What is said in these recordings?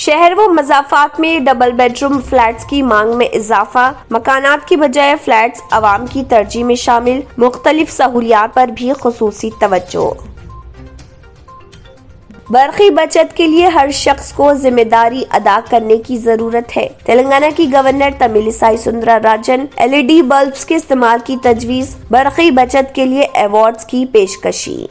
शहर व मज़ाफ़ात में डबल बेडरूम फ्लैट्स की मांग में इजाफा, मकानात की बजाय फ्लैट्स अवाम की तरजीह में शामिल, मुख्तलिफ सहूलियात पर भी खुसूसी तवज्जो। बरक़ी बचत के लिए हर शख्स को जिम्मेदारी अदा करने की जरूरत है। तेलंगाना की governor Tamilisai Soundararajan LED bulbs के इस्तेमाल की तजवीज़, बरक़ी बचत के लिए अवार्ड्स की पेशकशी।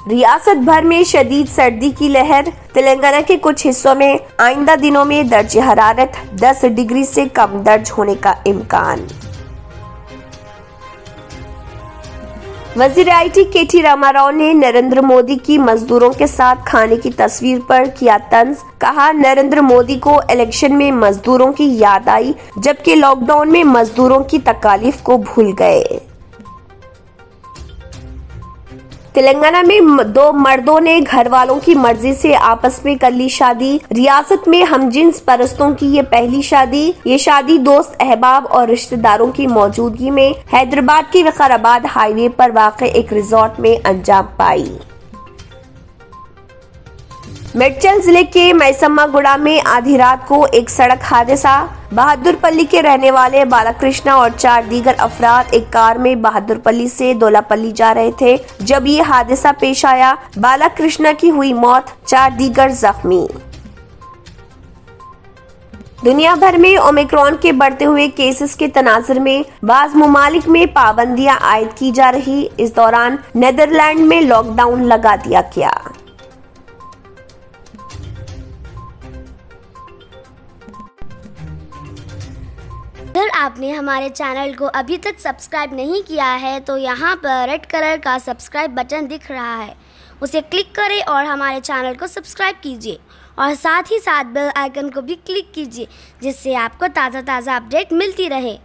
रियासत भर में शदीद सर्दी की लहर, तेलंगाना के कुछ हिस्सों में आइंदा दिनों में दर्जे हरारत 10 डिग्री से कम दर्ज होने का इम्कान। वज़ीर IT KT रामाराव ने नरेंद्र मोदी की मजदूरों के साथ खाने की तस्वीर पर किया तंज। कहा, नरेंद्र मोदी को इलेक्शन में मजदूरों की याद आई, जबकि लॉकडाउन में मजदूरों की तकालीफ को भूल गए। तेलंगाना में 2 मर्दों ने घर वालों की मर्जी से आपस में कर ली शादी। रियासत में हमजिन्स परस्तों की ये पहली शादी। ये शादी दोस्त, अहबाब और रिश्तेदारों की मौजूदगी में हैदराबाद की विकाराबाद हाईवे पर वाक़े एक रिजॉर्ट में अंजाम पाई। मेडचल जिले के मैसम्मागुड़ा में आधी रात को एक सड़क हादसा। बहादुरपल्ली के रहने वाले बालाकृष्णा और 4 दीगर अफराद एक कार में बहादुरपल्ली से दोलापल्ली जा रहे थे जब ये हादसा पेश आया। बालाकृष्णा की हुई मौत, 4 दीगर जख्मी। दुनिया भर में ओमिक्रॉन के बढ़ते हुए केसेस के तनाजुर में बाज़ मुमालिक में पाबंदियां आयद की जा रही। इस दौरान नीदरलैंड में लॉकडाउन लगा दिया गया। अगर आपने हमारे चैनल को अभी तक सब्सक्राइब नहीं किया है तो यहाँ पर रेड कलर का सब्सक्राइब बटन दिख रहा है, उसे क्लिक करें और हमारे चैनल को सब्सक्राइब कीजिए और साथ ही साथ बेल आइकन को भी क्लिक कीजिए, जिससे आपको ताज़ा अपडेट मिलती रहे।